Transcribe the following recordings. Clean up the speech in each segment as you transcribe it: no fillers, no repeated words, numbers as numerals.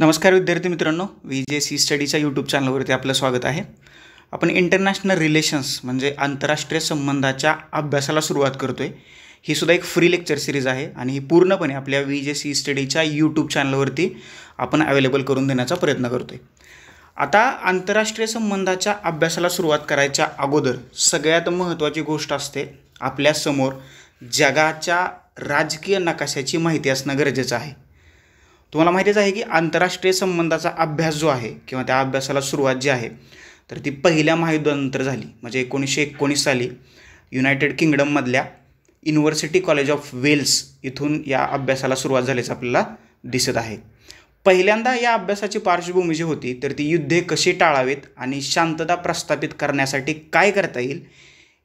नमस्कार विद्यार्थी मित्रांनो, VJC स्टडीच्या यूट्यूब चॅनलवरती आपलं स्वागत आहे. आपण इंटरनॅशनल रिलेशन्स म्हणजे आंतरराष्ट्रीय संबंधाच्या अभ्यासाला सुरुवात करतोय. ही सुद्धा एक फ्री लेक्चर सिरीज आहे आणि ही पूर्णपणे आपल्या VJC स्टडीच्या यूट्यूब चॅनलवरती आपण अवेलेबल करून देण्याचा प्रयत्न करतोय. आता आंतरराष्ट्रीय संबंधाच्या अभ्यासाला सुरुवात करायच्या अगोदर सगळ्यात महत्त्वाची गोष्ट असते, आपल्यासमोर जगाच्या राजकीय नकाशाची माहिती असणं गरजेचं आहे. तुम्हाला माहितीच आहे की आंतरराष्ट्रीय संबंधाचा अभ्यास जो आहे किंवा त्या अभ्यासाला सुरुवात जी आहे तर ती पहिल्या महायुद्धानंतर झाली. म्हणजे 1919 साली युनायटेड किंगडममधल्या युनिव्हर्सिटी कॉलेज ऑफ वेल्स इथून या अभ्यासाला सुरुवात झाल्याचं आपल्याला दिसत आहे. पहिल्यांदा या अभ्यासाची पार्श्वभूमी जी होती तर ती युद्धे कशी टाळावीत आणि शांतता प्रस्थापित करण्यासाठी काय करता येईल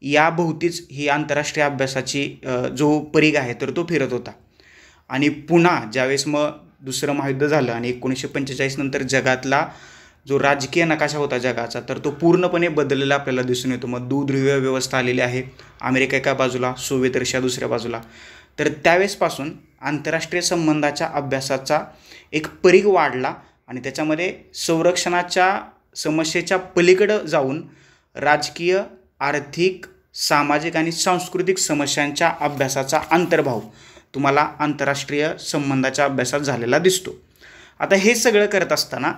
या भोवतीच ही आंतरराष्ट्रीय अभ्यासाची जो परीघ आहे तर तो फिरत होता. आणि पुन्हा ज्यावेळेस मग दुसरं महायुद्ध झालं आणि 1945 नंतर जगातला जो राजकीय नकाशा होता जगाचा तर तो पूर्णपणे बदललेला आपल्याला दिसून येतो. मग दुध्रुवीय व्यवस्था आलेली आहे, अमेरिका एका बाजूला, सोव्हिएत रशिया दुसऱ्या बाजूला. तर त्यावेळेसपासून आंतरराष्ट्रीय संबंधाच्या अभ्यासाचा एक परीघ वाढला आणि त्याच्यामध्ये संरक्षणाच्या समस्येच्या पलीकडं जाऊन राजकीय, आर्थिक, सामाजिक आणि सांस्कृतिक समस्यांच्या अभ्यासाचा अंतर्भाव तुम्हाला आंतरराष्ट्रीय संबंधाच्या अभ्यासात झालेला दिसतो. आता हे सगळं करत असताना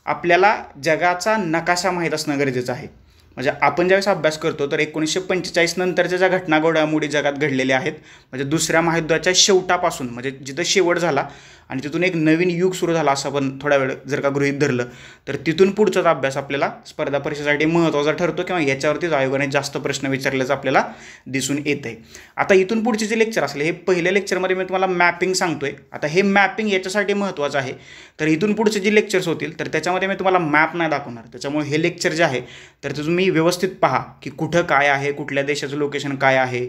आपल्याला जगाचा नकाशा माहीत असणं गरजेचं आहे. म्हणजे आपण ज्यावेळेस अभ्यास करतो तर 1945 नंतरच्या ज्या घटना घडामोडी जगात घडलेल्या आहेत म्हणजे दुसऱ्या महायुद्धाच्या शेवटापासून म्हणजे जिथं शेवट झाला आणि तिथून एक नवीन युग सुरू झाला असं आपण थोडा वेळ जर का गृहीत धरलं तर तिथून पुढचाच अभ्यास आपल्याला स्पर्धा परीक्षेसाठी महत्त्वाचा ठरतो किंवा याच्यावरतीच आयोगाने जास्त प्रश्न विचारल्याचं आपल्याला दिसून येत आहे. आता इथून पुढचे जे लेक्चर असेल हे पहिल्या लेक्चरमध्ये मी तुम्हाला मॅपिंग सांगतोय. आता हे मॅपिंग याच्यासाठी महत्त्वाचं आहे तर इथून पुढचे जे लेक्चर्स होतील तर त्याच्यामध्ये मी तुम्हाला मॅप नाही दाखवणार. त्याच्यामुळे हे लेक्चर जे आहे तर ते तुम्ही व्यवस्थित पहा की कुठं काय आहे, कुठल्या देशाचं लोकेशन काय आहे,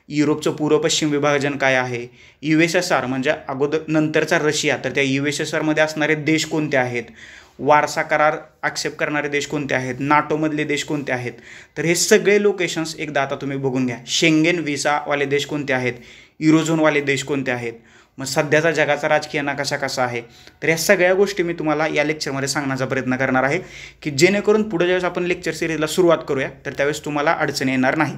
युरोपचं पूर्व पश्चिम विभाजन काय आहे, USSR म्हणजे अगोदर नंतरचा रशिया तर त्या USSRमध्ये असणारे देश कोणते आहेत, वारसा करार ॲक्सेप्ट करणारे देश कोणते आहेत, नाटोमधले देश कोणते आहेत. तर हे सगळे लोकेशन्स एकदा आता तुम्ही बघून घ्या. शेंगेन व्हिसावाले देश कोणते आहेत, युरोझोनवाले देश कोणते आहेत, मग सध्याचा जगाचा राजकीय नकाशा कसा आहे. तर या सगळ्या गोष्टी मी तुम्हाला या लेक्चरमध्ये सांगण्याचा प्रयत्न करणार आहे की जेणेकरून पुढे ज्यावेळेस आपण लेक्चर सिरीजला सुरुवात करूया तर त्यावेळेस तुम्हाला अडचण येणार नाही.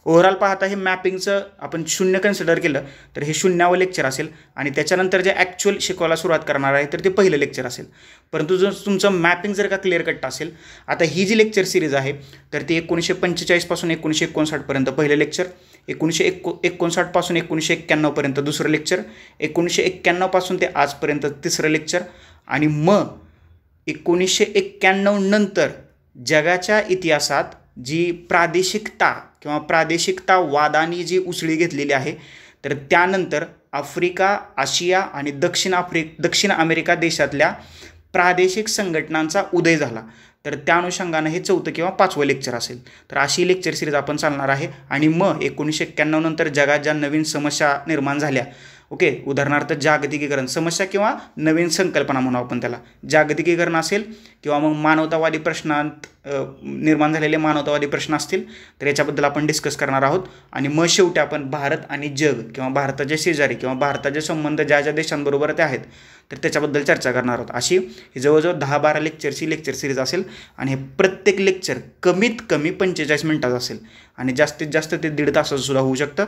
ओव्हरऑल पाहता हे मॅपिंगचं आपण 0 कन्सिडर केलं तर हे 0वं लेक्चर असेल आणि त्याच्यानंतर जे ॲक्च्युअल शिकवायला सुरुवात करणार आहे तर ते पहिलं लेक्चर असेल. परंतु जर तुमचं मॅपिंग जर का क्लिअर कट असेल, आता ही जी लेक्चर सिरीज आहे तर ती 1945 पासून 1959 पर्यंत पहिलं लेक्चर, 1959 पासून 1991 पर्यंत दुसरं लेक्चर, 1991 पासून ते आजपर्यंत तिसरं लेक्चर आणि मग 1991 नंतर जगाच्या इतिहासात जी प्रादेशिकता किंवा प्रादेशिकतावादाने जी उसळी घेतलेली आहे तर त्यानंतर आफ्रिका, आशिया आणि दक्षिण अमेरिका देशातल्या प्रादेशिक संघटनांचा उदय झाला. तर त्या अनुषंगानं हे 4थं किंवा 5वं लेक्चर असेल. तर अशी लेक्चर सिरीज आपण चालणार आहे. आणि मग 1991 नंतर जगात ज्या नवीन समस्या निर्माण झाल्या, ओके, उदाहरणार्थ जागतिकीकरण समस्या किंवा नवीन संकल्पना म्हणू आपण त्याला, जागतिकीकरण असेल किंवा मग मानवतावादी प्रश्नांत निर्माण झालेले मानवतावादी प्रश्न असतील तर याच्याबद्दल आपण डिस्कस करणार आहोत. आणि मग शेवटी आपण भारत आणि जग किंवा भारताचे शेजारी किंवा भारताचे संबंध ज्या ज्या देशांबरोबर ते आहेत तर त्याच्याबद्दल चर्चा करणार आहोत. अशी ही जवळजवळ 10-12 लेक्चरची लेक्चर सिरीज असेल आणि हे प्रत्येक लेक्चर कमीत कमी 45 मिनिटाचं असेल आणि जास्तीत जास्त ते 1.5 तासाचं सुद्धा होऊ शकतं.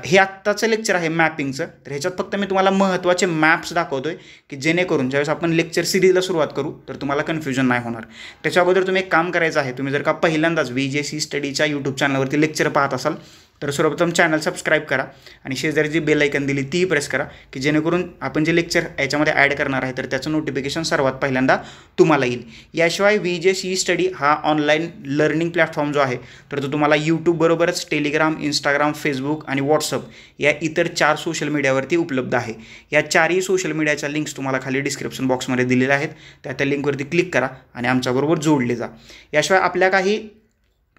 हे आत्ताचं लेक्चर आहे मॅपिंगचं. तर ह्याच्यात फक्त मी तुम्हाला महत्त्वाचे मॅप्स दाखवतोय की जेणेकरून ज्यावेळेस आपण लेक्चर सिरीजला सुरुवात करू तर तुम्हाला कन्फ्युजन नाही होणार. त्याच्या अगोदर तुम्ही एक काम करायचं आहे, तुम्ही जर का पहिल्यांदाच VJC स्टडीच्या यूट्यूब चॅनलवरती लेक्चर पाहत असाल तर सर्वप्रथम चॅनल सबस्क्राईब करा आणि शेजारी जी बेल आयकन दिली तीही प्रेस करा की जेणेकरून आपण जे लेक्चर याच्यामध्ये ॲड करणार आहे तर त्याचं नोटिफिकेशन सर्वात पहिल्यांदा तुम्हाला येईल. याशिवाय VJC स्टडी हा ऑनलाईन लर्निंग प्लॅटफॉर्म जो आहे तर तो तुम्हाला यूट्यूबबरोबरच टेलिग्राम, इंस्टाग्राम, फेसबुक आणि व्हॉट्सअप या इतर 4 सोशल मीडियावरती उपलब्ध आहे. या 4ही सोशल मीडियाच्या लिंक्स तुम्हाला खाली डिस्क्रिप्शन बॉक्समध्ये दिलेल्या आहेत. त्या लिंकवरती क्लिक करा आणि आमच्याबरोबर जोडले जा. याशिवाय आपल्या काही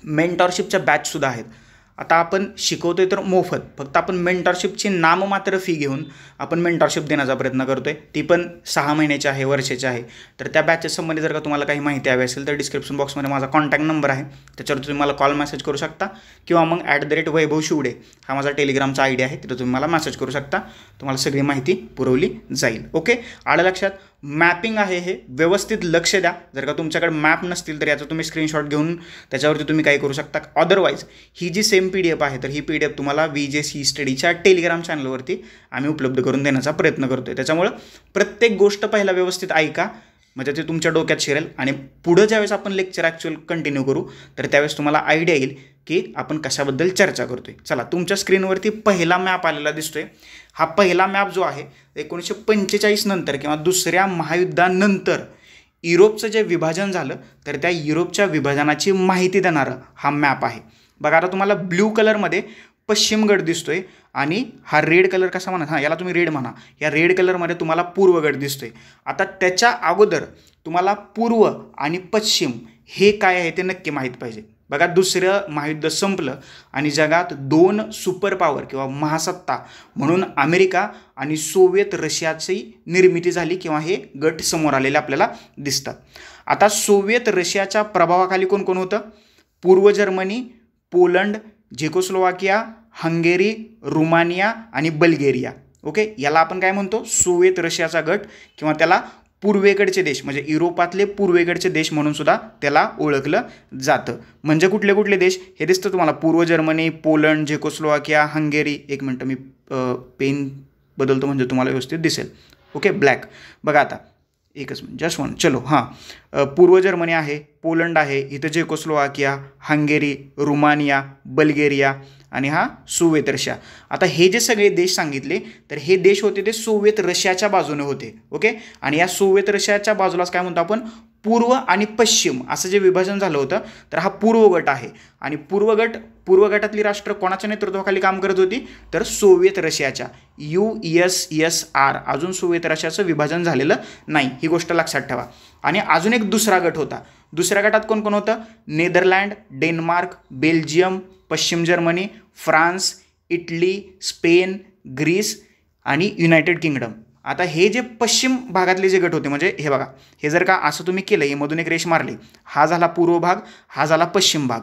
मेंटॉरशिपच्या बॅचसुद्धा आहेत. आता आपण शिकवतोय तर मोफत, फक्त आपण मेंटॉरशिपची नाममात्र फी घेऊन आपण मेंटॉरशिप देण्याचा प्रयत्न करतोय. ती पण 6 महिन्याची आहे, वर्षाची आहे. तर त्या बॅचेस संबंधी जर का तुम्हाला काही माहिती हवी असेल तर डिस्क्रिप्शन बॉक्समध्ये माझा कॉन्टॅक्ट नंबर आहे, त्याच्यावर तुम्ही मला कॉल मेसेज करू शकता किंवा मग @वैभव शिवडे हा माझा टेलिग्रामचा ID आहे, तिथं तुम्ही मला मेसेज करू शकता. तुम्हाला सगळी माहिती पुरवली जाईल. ओके, आलं लक्षात. मॅपिंग आहे हे व्यवस्थित लक्ष द्या. जर का तुमच्याकडे मॅप नसतील तर याचा तुम्ही स्क्रीनशॉट घेऊन त्याच्यावरती तुम्ही काय करू शकता. अदरवाईज ही जी सेम PDF आहे तर ही PDF तुम्हाला VJC स्टडीच्या टेलिग्राम चॅनलवरती आम्ही उपलब्ध करून देण्याचा प्रयत्न करतोय. त्याच्यामुळं प्रत्येक गोष्ट पहिला व्यवस्थित ऐका, म्हणजे ते तुमच्या डोक्यात शिरेल आणि पुढं ज्यावेळेस आपण लेक्चर ॲक्च्युअल कंटिन्यू करू तर त्यावेळेस तुम्हाला आयडिया येईल की आपण कशाबद्दल चर्चा करतोय. चला, तुमच्या स्क्रीनवरती पहिला मॅप आलेला दिसतोय. हा पहिला मॅप जो आहे 1945 नंतर किंवा दुसऱ्या महायुद्धानंतर युरोपचं जे विभाजन झालं तर त्या युरोपच्या विभाजनाची माहिती देणारा हा मॅप आहे. बघा, आता तुम्हाला ब्ल्यू कलरमध्ये पश्चिम गट दिसतोय आणि हा रेड कलर कसा म्हणा, हां याला तुम्ही रेड म्हणा, या रेड कलरमध्ये तुम्हाला पूर्व गट दिसतोय. आता त्याच्या अगोदर तुम्हाला पूर्व आणि पश्चिम हे काय आहे ते नक्की माहीत पाहिजे. बघा, दुसरं महायुद्ध संपलं आणि जगात 2 सुपर पॉवर किंवा महासत्ता म्हणून अमेरिका आणि सोव्हिएत रशियाची निर्मिती झाली किंवा हे गट समोर आलेले आपल्याला दिसतात. आता सोव्हिएत रशियाच्या प्रभावाखाली कोण कोण होतं? पूर्व Germany, Poland, Czechoslovakia, Hungary, Romania आणि बल्गेरिया. ओके, याला आपण काय म्हणतो? सोव्हिएत रशियाचा गट किंवा त्याला पूर्वेकडचे देश म्हणजे युरोपातले पूर्वेकडचे देश म्हणून सुद्धा त्याला ओळखलं जातं. म्हणजे कुठले कुठले देश हे दिसतं तुम्हाला? पूर्व जर्मनी, पोलंड, झेकोस्लोवाकिया, हंगेरी. एक मिनटं मी पेन बदलतो म्हणजे तुम्हाला व्यवस्थित दिसेल. Okay, black. बघा आता एकच मिनिट, जस्ट वन. चलो, हां, पूर्व जर्मनी आहे, पोलंड आहे, इथं झेकोस्लोवाकिया, हंगेरी, रुमानिया, बल्गेरिया आणि हा सोव्हिएत रशिया. आता हे जे सगळे देश सांगितले तर हे देश होते ते सोव्हिएत रशियाच्या बाजूने होते. ओके, आणि या सोव्हिएत रशियाच्या बाजूलाच काय म्हणतो आपण? पूर्व आणि पश्चिम असं जे विभाजन झालं होतं तर हा पूर्व गट आहे. आणि पूर्व गटातली राष्ट्र कोणाच्या नेतृत्वाखाली काम करत होती? तर सोव्हिएत रशियाच्या, USSR. अजून सोव्हिएत रशियाचं विभाजन झालेलं नाही, ही गोष्ट लक्षात ठेवा. आणि अजून एक दुसरा गट होता. दुसऱ्या गटात कोण कोण होतं? नेदरलँड, डेन्मार्क, बेल्जियम, पश्चिम Germany, France, Italy, Spain, Greece आणि युनायटेड किंगडम. आता हे जे पश्चिम भागातले जे गट होते, म्हणजे हे बघा, हे जर का असं तुम्ही केलं, हे मधून एक रेष मारली, हा झाला पूर्व भाग, हा झाला पश्चिम भाग.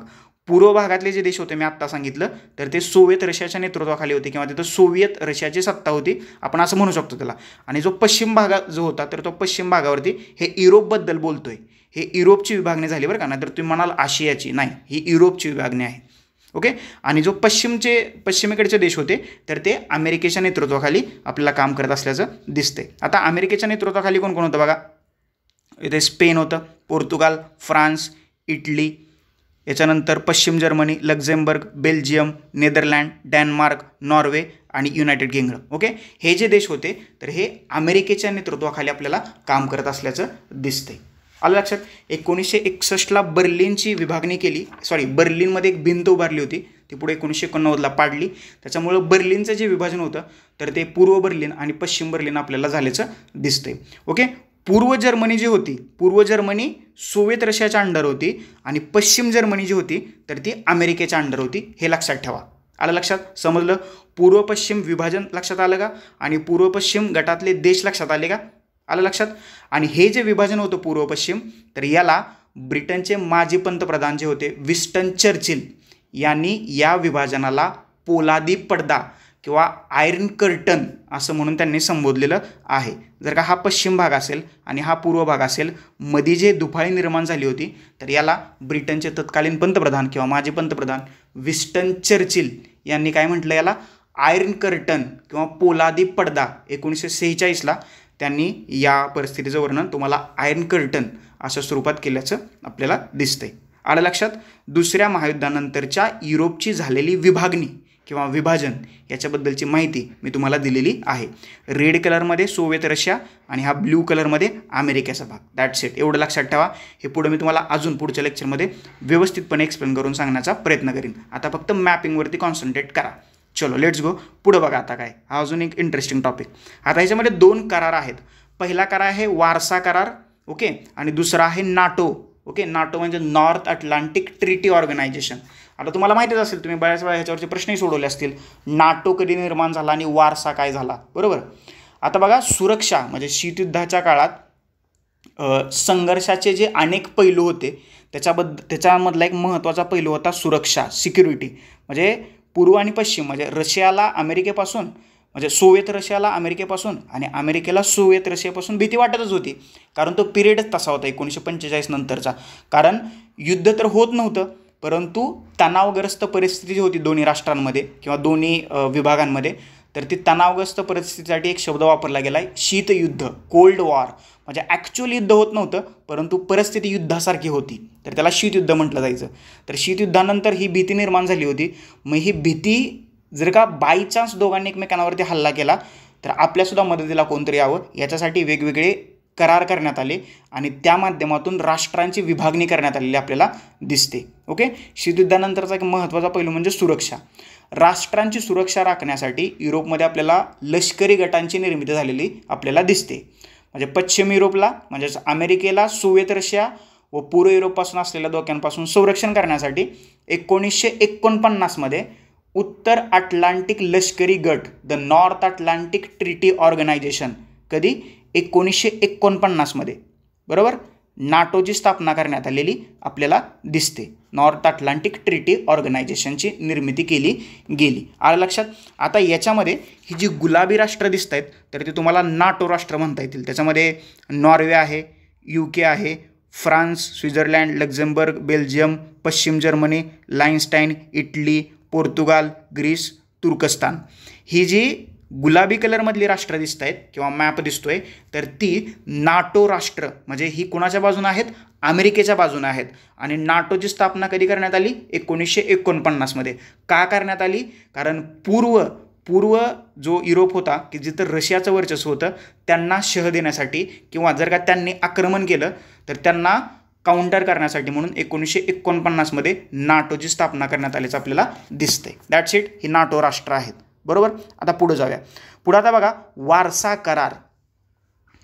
पूर्व भागातले जे देश होते मी आत्ता सांगितलं तर ते सोव्हिएत रशियाच्या नेतृत्वाखाली होते किंवा तिथं सोव्हिएत रशियाची सत्ता होती, आपण असं म्हणू शकतो त्याला. आणि जो पश्चिम भाग जो होता तर तो पश्चिम भागावरती हे युरोपबद्दल बोलतोय. हे युरोपची विभागणी झाली बरं का, नाहीतर तुम्ही म्हणाल आशियाची, नाही, ही युरोपची विभागणी आहे. ओके, आणि जो पश्चिमेकडचे देश होते तर ते अमेरिकेच्या नेतृत्वाखाली आपल्याला काम करत असल्याचं दिसतंय. आता अमेरिकेच्या नेतृत्वाखाली कोण कोण होतं बघा? इथे स्पेन होतं, पोर्तुगाल, फ्रान्स, इटली, याच्यानंतर पश्चिम Germany, Luxembourg, Belgium, Netherland, Denmark, Norway आणि युनायटेड किंगडम. ओके, हे जे देश होते तर हे अमेरिकेच्या नेतृत्वाखाली आपल्याला काम करत असल्याचं दिसतंय. आलं लक्षात? 1961ला बर्लिनची विभागणी केली, बर्लिनमध्ये एक भिंत उभारली होती, ती पुढे 1989ला पाडली. त्याच्यामुळं बर्लिनचं जे विभाजन होतं तर ते पूर्व बर्लिन आणि पश्चिम बर्लिन आपल्याला झाल्याचं दिसतंय. ओके, पूर्व जर्मनी जी होती, पूर्व जर्मनी सोव्हिएत रशियाच्या अंडर होती आणि पश्चिम जर्मनी जी होती तर ती अमेरिकेच्या अंडर होती, हे लक्षात ठेवा. आलं लक्षात? समजलं? पूर्व पश्चिम विभाजन लक्षात आलं का? आणि पूर्व पश्चिम गटातले देश लक्षात आले का? आलं लक्षात? आणि हे जे विभाजन होतं पूर्व पश्चिम तर याला ब्रिटनचे माजी पंतप्रधान जे होते विन्स्टन चर्चिल यांनी या विभाजनाला पोलादी पडदा किंवा आयर्न कर्टन असं म्हणून त्यांनी संबोधलेलं आहे. जर का हा पश्चिम भाग असेल आणि हा पूर्व भाग असेल, मध्ये जे दुफाळी निर्माण झाली होती तर याला ब्रिटनचे तत्कालीन पंतप्रधान किंवा माजी पंतप्रधान विन्स्टन चर्चिल यांनी काय म्हटलं? याला आयर्न कर्टन किंवा पोलादी पडदा. 1946ला त्यांनी या परिस्थितीचं वर्णन तुम्हाला आयर्न कर्टन अशा स्वरूपात केल्याचं आपल्याला दिसतंय. आलं लक्षात? दुसऱ्या महायुद्धानंतरच्या युरोपची झालेली विभागणी किंवा विभाजन याच्याबद्दलची माहिती मी तुम्हाला दिलेली आहे. रेड कलरमध्ये सोव्हिएत रशिया आणि हा ब्ल्यू कलरमध्ये अमेरिकेचा भाग. That's it. एवढं लक्षात ठेवा. हे पुढे मी तुम्हाला अजून पुढच्या लेक्चरमध्ये व्यवस्थितपणे एक्सप्लेन करून सांगण्याचा प्रयत्न करीन. आता फक्त मॅपिंगवरती कॉन्सन्ट्रेट करा. चलो लेट्स गो. पुढं बघा आता काय, हा अजून एक इंटरेस्टिंग टॉपिक. आता ह्याच्यामध्ये 2 करार आहेत. पहिला करार आहे वारसा करार, ओके, आणि दुसरा आहे नाटो. ओके, नाटो म्हणजे नॉर्थ अटलांटिक ट्रीटी ऑर्गनायझेशन. आता तुम्हाला माहितीच असेल, तुम्ही बऱ्याच वेळा ह्याच्यावरचे प्रश्नही सोडवले असतील. नाटो कधी निर्माण झाला आणि वारसा काय झाला, बरोबर. आता बघा, सुरक्षा म्हणजे शीतयुद्धाच्या काळात संघर्षाचे जे अनेक पैलू होते त्याच्यामधला एक महत्त्वाचा पैलू होता सुरक्षा, सिक्युरिटी. म्हणजे पूर्व आणि पश्चिम म्हणजे रशियाला अमेरिकेपासून म्हणजे सोव्हिएत रशियाला अमेरिकेपासून आणि अमेरिकेला सोव्हिएत रशियापासून भीती वाटतच होती, कारण तो पिरियडच तसा होता 1945 नंतरचा. कारण युद्ध तर होत नव्हतं, परंतु तणावग्रस्त परिस्थिती होती दोन्ही राष्ट्रांमध्ये किंवा दोन्ही विभागांमध्ये. तर ती तणावग्रस्त परिस्थितीसाठी एक शब्द वापरला गेला आहे, शीतयुद्ध, कोल्ड वॉर. म्हणजे ॲक्च्युअल युद्ध होत नव्हतं, परंतु परिस्थिती युद्धासारखी होती, तर त्याला शीतयुद्ध म्हटलं जायचं. तर शीतयुद्धानंतर ही भीती निर्माण झाली होती. मग ही भीती जर का बाय चान्स दोघांनी एकमेकांवरती हल्ला केला तर आपल्यासुद्धा मदतीला कोणतरी यावं, याच्यासाठी वेगवेगळे करार करण्यात आले आणि त्या माध्यमातून राष्ट्रांची विभागणी करण्यात आलेली आपल्याला दिसते. ओके, शीतयुद्धानंतरचा एक महत्त्वाचा पैलू म्हणजे सुरक्षा. राष्ट्रांची सुरक्षा राखण्यासाठी युरोपमध्ये आपल्याला लष्करी गटांची निर्मिती झालेली आपल्याला दिसते. म्हणजे पश्चिम युरोपला म्हणजेच अमेरिकेला सोव्हिएत रशिया व पूर्व युरोपपासून असलेल्या धोक्यांपासून संरक्षण करण्यासाठी 1949 उत्तर अटलांटिक लष्करी गट, the North Atlantic treaty organisation, कधी 1949 बरोबर, नाटोची स्थापना करण्यात आलेली आपल्याला दिसते. नॉर्थ अटलांटिक ट्रिटी ऑर्गनायझेशनची निर्मिती केली गेली. आलं लक्षात. आता याच्यामध्ये ही जी गुलाबी राष्ट्र दिसत आहेत तर ते तुम्हाला नाटो राष्ट्र म्हणता येतील. त्याच्यामध्ये नॉर्वे आहे, UK आहे, फ्रान्स, स्वित्झर्लंड, लक्झेंबर्ग, बेल्जियम, पश्चिम जर्मनी, लाईनस्टाईन, इटली, पोर्तुगाल, ग्रीस, तुर्कस्तान. ही जी गुलाबी कलरमधली राष्ट्र दिसत आहेत किंवा मॅप दिसतोय तर ती नाटो राष्ट्र, म्हणजे ही कोणाच्या बाजूने आहेत, अमेरिकेच्या बाजूने आहेत. आणि नाटोची स्थापना कधी करण्यात आली, 1949 का करण्यात आली, कारण पूर्व जो युरोप होता की जिथं रशियाचं वर्चस्व होतं त्यांना शह देण्यासाठी किंवा जर का त्यांनी आक्रमण केलं तर त्यांना काउंटर करण्यासाठी म्हणून 1949 नाटोची स्थापना करण्यात आल्याचं आपल्याला दिसतंय. That's it. ही नाटो राष्ट्र आहेत. बरोबर. आता पुढे जाऊया. पुढे आता बघा वारसा करार.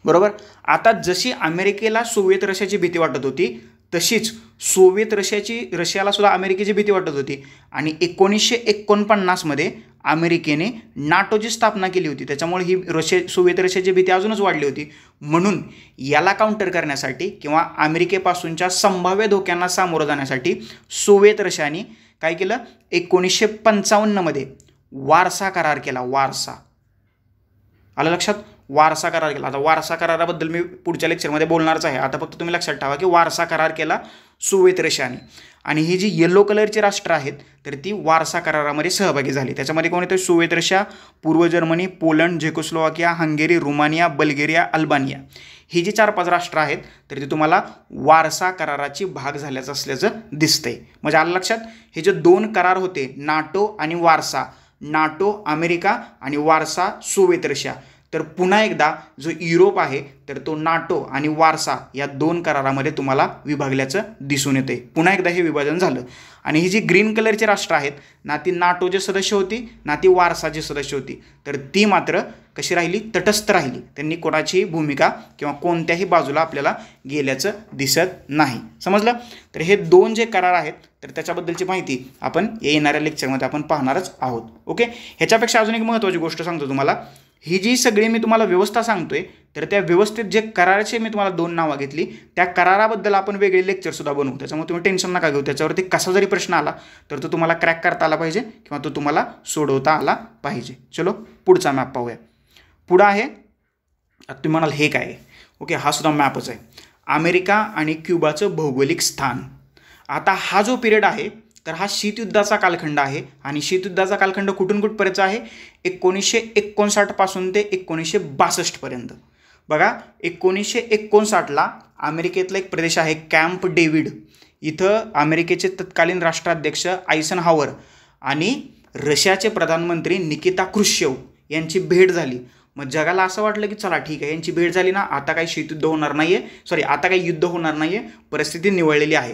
बरोबर. आता जशी अमेरिकेला सोव्हिएत रशियाची भीती वाटत होती तशीच सोव्हिएत रशियाला सुद्धा अमेरिकेची भीती वाटत होती आणि 1949 अमेरिकेने नाटोची स्थापना केली होती. त्याच्यामुळे ही सोव्हिएत रशियाची भीती अजूनच वाढली होती. म्हणून याला काउंटर करण्यासाठी किंवा अमेरिकेपासूनच्या संभाव्य धोक्यांना सामोरं जाण्यासाठी सोव्हिएत रशियाने काय केलं, 1955 वारसा करार केला. वारसा, आलं लक्षात, वारसा करार केला. आता वारसा कराराबद्दल मी पुढच्या लेक्चरमध्ये बोलणारच आहे. आता फक्त तुम्ही लक्षात ठेवा की वारसा करार केला सोव्हिएत रशियाने आणि ही जी येलो कलरची राष्ट्र आहेत तर ती वारसा करारामध्ये सहभागी झाली. त्याच्यामध्ये कोण येतं, सोव्हिएत रशिया, पूर्व Germany, Poland, Czechoslovakia, Hungary, Romania, Bulgaria, Albania. ही जी 4-5 राष्ट्र आहेत तर ती तुम्हाला वारसा कराराची भाग झाल्याचं असल्याचं दिसतंय. म्हणजे आलं लक्षात. हे जे 2 करार होते, नाटो आणि वारसा, नाटो अमेरिका आणि वारसा सोव्हिएत रशिया, तर पुन्हा एकदा जो युरोप आहे तर तो नाटो आणि वारसा या 2 करारामध्ये तुम्हाला विभागल्याचं दिसून येते. पुन्हा एकदा हे विभाजन झालं. आणि ही जी ग्रीन कलरची राष्ट्र आहेत ना ती नाटोचे सदस्य होती ना ती वारसाचे सदस्य होती, तर ती मात्र कशी राहिली, तटस्थ राहिली. त्यांनी कोणाची भूमिका किंवा कोणत्याही बाजूला आपल्याला गेल्याचं दिसत नाही. समजलं. तर हे 2 जे करार आहेत तर त्याच्याबद्दलची माहिती आपण येणाऱ्या लेक्चरमध्ये आपण पाहणारच आहोत. ओके. ह्याच्यापेक्षा अजून एक महत्त्वाची गोष्ट सांगतो तुम्हाला. ही जी सगळी मी तुम्हाला व्यवस्था सांगतोय तर त्या व्यवस्थेत जे कराराचे मी तुम्हाला 2 नावं घेतली त्या कराराबद्दल आपण वेगळे लेक्चरसुद्धा बनवू. त्याच्यामुळे तुम्ही टेन्शन नका घेऊ. त्याच्यावरती कसा जरी प्रश्न आला तर तो तुम्हाला क्रॅक करता आला पाहिजे किंवा तो तुम्हाला सोडवता आला पाहिजे. चलो पुढचा मॅप पाहूया. पुढं आहे, आता तुम्ही म्हणाल हे काय आहे. ओके, हा सुद्धा मॅपच आहे. अमेरिका आणि क्युबाचं भौगोलिक स्थान. आता हा जो पिरियड आहे तर हा शीतयुद्धाचा कालखंड आहे आणि शीतयुद्धाचा कालखंड कुठून कुठपर्यंतचा आहे, 1959 पासून ते 1962 पर्यंत. बघा 1959ला अमेरिकेतला एक प्रदेश आहे कॅम्प डेव्हिड. इथं अमेरिकेचे तत्कालीन राष्ट्राध्यक्ष आयझनहॉवर आणि रशियाचे प्रधानमंत्री निकिता क्रुश्चेव यांची भेट झाली. मग जगाला असं वाटलं की चला ठीक आहे, यांची भेट झाली ना, आता काही शीतयुद्ध होणार नाही आहे, आता काही युद्ध होणार नाही आहे, परिस्थिती निवळलेली आहे.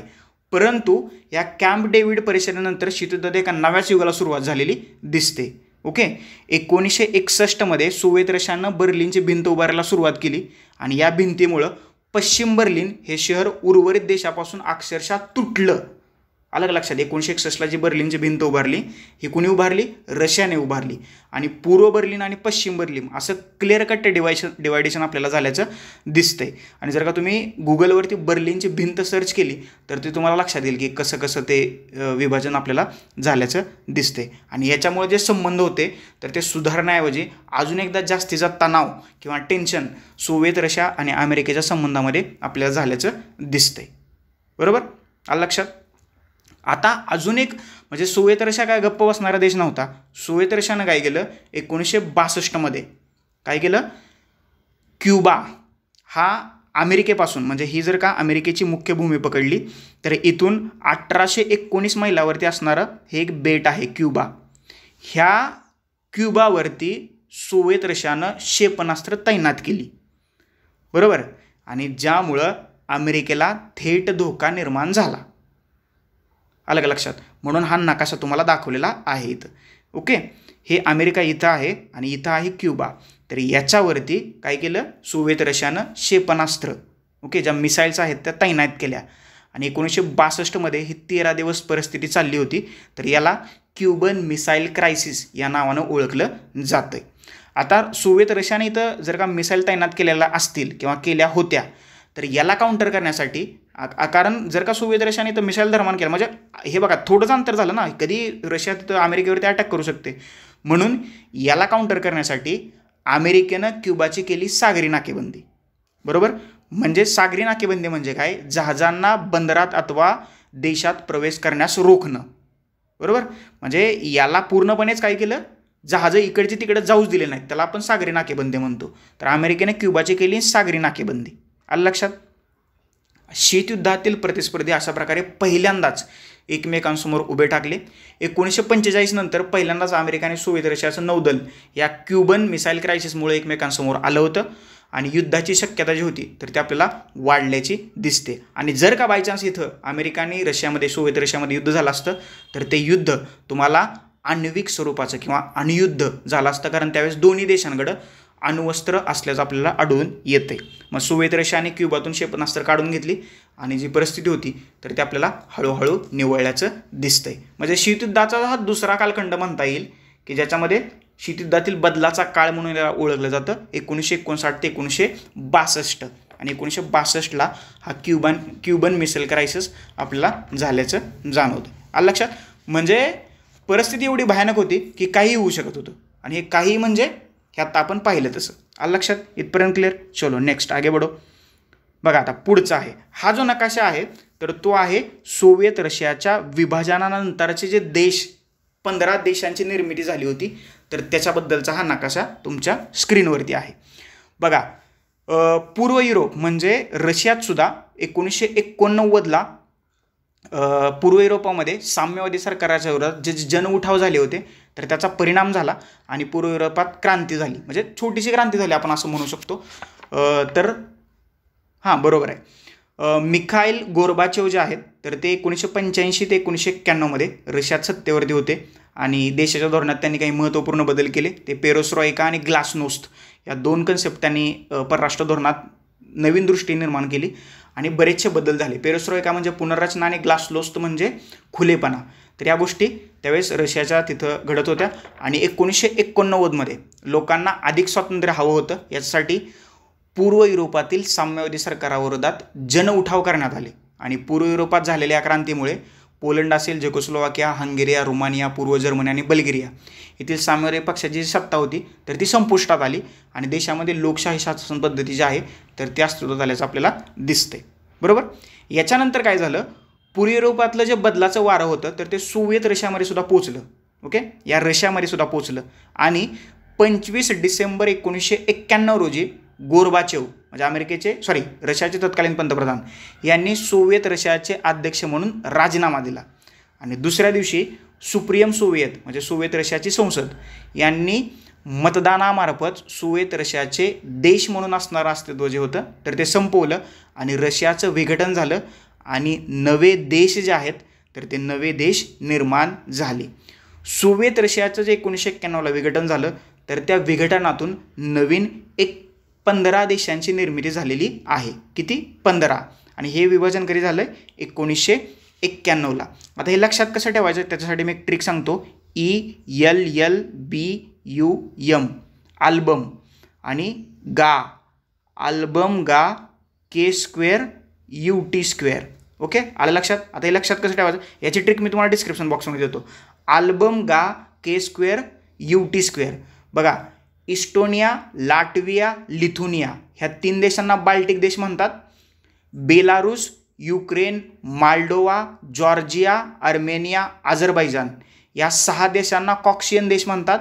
परंतु या कॅम्प डेव्हिड परिषदेनंतर शीतयुद्धात एका नव्याच युगाला सुरुवात झालेली दिसते. ओके. 1961 सोव्हिएत रशियानं बर्लिनची भिंत उभारायला सुरुवात केली आणि या भिंतीमुळं पश्चिम बर्लिन हे शहर उर्वरित देशापासून अक्षरशः तुटलं. अलग लक्षात. 1961ला जी बर्लिनची भिंत उभारली ही कुणी उभारली? रशियाने उभारली. आणि पूर्व बर्लिन आणि पश्चिम बर्लिन असं क्लिअर कट डिवायडेशन आपल्याला झाल्याचं दिसतंय. आणि जर का तुम्ही गुगलवरती बर्लिनची भिंत सर्च केली तर ते तुम्हाला लक्षात येईल की कसं कसं ते विभाजन आपल्याला झाल्याचं दिसतंय. आणि याच्यामुळे जे संबंध होते तर ते सुधारण्याऐवजी अजून एकदा जास्तीचा तणाव किंवा टेन्शन सोव्हिएत रशिया आणि अमेरिकेच्या संबंधामध्ये आपल्याला झाल्याचं दिसतंय. बरोबर, आलं लक्षात. आता अजून एक म्हणजे सोव्हिएत रशिया काय गप्प बसणारा देश नव्हता. सोव्हिएत रशियानं काय केलं? 1962मध्ये काय केलं? क्युबा हा अमेरिकेपासून म्हणजे ही जर का अमेरिकेची मुख्य भूमी पकडली तर इथून 1819 मैलावरती असणारं हे एक बेट आहे क्युबा. ह्या क्युबावरती सोव्हिएत रशियानं क्षेपणास्त्र तैनात केली. बरोबर. आणि ज्यामुळं अमेरिकेला थेट धोका निर्माण झाला. अलग लक्षात. म्हणून हा नकाशा तुम्हाला दाखवलेला आहे इथं. ओके, हे अमेरिका इथं आहे आणि इथं आहे क्युबा. तर याच्यावरती काय केलं? सोव्हिएत रशियानं क्षेपणास्त्र ओके ज्या मिसाईल्स आहेत त्या तैनात केल्या. आणि 1962मध्ये ही 13 दिवस परिस्थिती चालली होती. तर याला क्युबन मिसाईल क्रायसिस या नावानं ओळखलं जातं. आता सोव्हिएत रशियाने इथं जर का मिसाईल तैनात केलेल्या असतील किंवा केल्या होत्या तर याला काउंटर करण्यासाठी कारण जर का सोव्हिएत रशियाने तर मिसाईल धर्मान केलं म्हणजे हे बघा थोडंच अंतर झालं ना, कधी रशिया तिथं अमेरिकेवरती अटॅक करू शकते. म्हणून याला काउंटर करण्यासाठी अमेरिकेनं क्युबाची केली सागरी नाकेबंदी. बरोबर. म्हणजे सागरी नाकेबंदी म्हणजे काय? जहाजांना बंदरात अथवा देशात प्रवेश करण्यास रोखणं. बरोबर. म्हणजे याला पूर्णपणेच काय केलं? जहाजं इकडची तिकडे जाऊच दिले नाहीत. त्याला आपण सागरी नाकेबंदी म्हणतो. तर अमेरिकेने क्युबाची केली सागरी नाकेबंदी. आलं लक्षात. शीतयुद्धातील प्रतिस्पर्धी अशा प्रकारे पहिल्यांदाच एकमेकांसमोर उभे टाकले. 1945 नंतर पहिल्यांदाच अमेरिका आणि सोव्हिएत रशियाचं नौदल या क्युबन मिसाईल क्रायसिसमुळे एकमेकांसमोर आलं होतं. आणि युद्धाची शक्यता जी होती तर ती आपल्याला वाढल्याची दिसते. आणि जर का बायचान्स इथं अमेरिका आणि रशियामध्ये सोव्हिएत रशियामध्ये युद्ध झालं असतं तर ते युद्ध तुम्हाला आण्विक स्वरूपाचं किंवा अणुयुद्ध झालं असतं. कारण त्यावेळेस दोन्ही देशांकडं अणुवस्त्र असल्याचं आपल्याला आढळून येते. मग सोव्हिएत रशियाने क्युबातून क्षेपणास्त्र काढून घेतली आणि जी परिस्थिती होती तर ते आपल्याला हळूहळू निवळल्याचं दिसतंय. म्हणजे शीतयुद्धाचा हा दुसरा कालखंड म्हणता येईल की ज्याच्यामध्ये शीतयुद्धातील बदलाचा काळ म्हणून याला ओळखलं जातं. 1959 ते 1962 आणि 1962ला हा क्युबन मिसाईल क्रायसिस आपल्याला झाल्याचं जाणवतं. आलं लक्षात. म्हणजे परिस्थिती एवढी भयानक होती की काहीही होऊ शकत होतं. आणि हे काही म्हणजे ह्यात आपण पाहिलं तसं. आलं लक्षात. इथपर्यंत क्लिअर. चलो नेक्स्ट आगे बढो. बघा आता पुढचा आहे हा जो नकाशा आहे तर तो आहे सोव्हिएत रशियाच्या विभाजनानंतरचे जे देश 15 देशांची निर्मिती झाली होती तर त्याच्याबद्दलचा हा नकाशा तुमच्या स्क्रीनवरती आहे. बघा पूर्व युरोप म्हणजे रशियात सुद्धा 1989ला पूर्व युरोपामध्ये साम्यवादी सरकाराच्या विरोधात जे जनउठाव झाले होते तर त्याचा परिणाम झाला आणि पूर्व युरोपात क्रांती झाली. म्हणजे छोटीशी क्रांती झाली आपण असं म्हणू शकतो. तर हां बरोबर आहे. मिखाईल गोर्बाचेव जे आहेत तर ते 1985 ते 1991मध्ये रशियात सत्तेवरती होते आणि देशाच्या धोरणात त्यांनी काही महत्त्वपूर्ण बदल केले. ते पेरोस्ट्रॉइका आणि ग्लासनोस्त या 2 कन्सेप्ट त्यांनी परराष्ट्र धोरणात नवीन दृष्टी निर्माण केली आणि बरेचसे बदल झाले. पेरोस्ट्रॉइका म्हणजे पुनर्रचना आणि ग्लासनोस्त म्हणजे खुलेपणा. तर या गोष्टी त्यावेळेस रशियाच्या तिथं घडत होत्या. आणि 1989मध्ये लोकांना अधिक स्वातंत्र्य हवं होतं. याच्यासाठी पूर्व युरोपातील साम्यवादी सरकाराविरोधात जनउठाव करण्यात आले. आणि पूर्व युरोपात झालेल्या या क्रांतीमुळे पोलंड असेल, झेकोस्लोवाकिया, हंगेरिया, रुमानिया, पूर्व जर्मनी आणि बल्गेरिया येथील साम्यवादी पक्षाची जी सत्ता होती तर ती संपुष्टात आली आणि देशामध्ये लोकशाही शासन पद्धती जी आहे तर ती अस्तित्वात आल्याचं आपल्याला दिसते. बरोबर. याच्यानंतर काय झालं? पूर्व युरोपातलं जे बदलाचं वारं होतं तर ते सोव्हिएत रशियामध्ये सुद्धा पोचलं. ओके, या रशियामध्ये सुद्धा पोचलं. आणि 25 डिसेंबर 1991 रोजी गोर्बाचेव म्हणजे रशियाचे तत्कालीन पंतप्रधान यांनी सोव्हिएत रशियाचे अध्यक्ष म्हणून राजीनामा दिला. आणि दुसऱ्या दिवशी सुप्रीम सोव्हिएत म्हणजे सोव्हिएत रशियाची संसद यांनी मतदानामार्फत सोव्हिएत रशियाचे देश म्हणून असणारं अस्तित्व जे होतं तर ते संपवलं आणि रशियाचं विघटन झालं आणि नवे देश जे आहेत तर ते नवे देश निर्माण झाले. सोव्हिएत रशियाचं जे 1991ला विघटन झालं तर त्या विघटनातून नवीन 15 देशांची निर्मिती झालेली आहे. किती? 15. आणि हे विभाजन कधी झालं? 1992 1991ला. आता हे लक्षात कसं ठेवायचं त्याच्यासाठी मी एक ट्रिक सांगतो. ELLBUM अल्बम आणि गा अल्बम गा K²UT². ओके, आलं लक्षात. आता हे लक्षात कसं ठेवायचं याची ट्रिक मी तुम्हाला डिस्क्रिप्शन बॉक्समध्ये देतो. अल्बम गा K²UT². बघा, इस्टोनिया, लाटविया, लिथुनिया ह्या 3 देशांना बाल्टिक देश म्हणतात. Belarus, Ukraine, Moldova, Georgia, Armenia, Azerbaijan या 6 देशांना कॉक्शियन देश म्हणतात.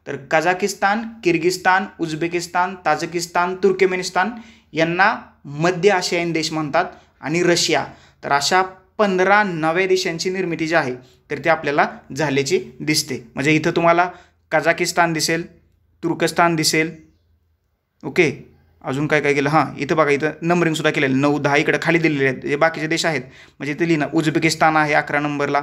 तर Kazakhstan, Kyrgyzstan, Uzbekistan, Tajikistan, Turkmenistan यांना मध्य आशियायन देश म्हणतात. आणि रशिया. तर अशा 15 नव्या देशांची निर्मिती जी आहे तर ती आपल्याला झाल्याची दिसते. म्हणजे इथं तुम्हाला कझाकिस्तान दिसेल, तुर्कस्तान दिसेल. ओके, अजून काय काय केलं, हां इथं बघा, इथं नंबरिंगसुद्धा केलेलं 9, 10 इकडे खाली दिलेले आहेत. जे बाकीचे देश आहेत म्हणजे इथं लिहिणं. उझबेकिस्तान आहे 11 नंबरला,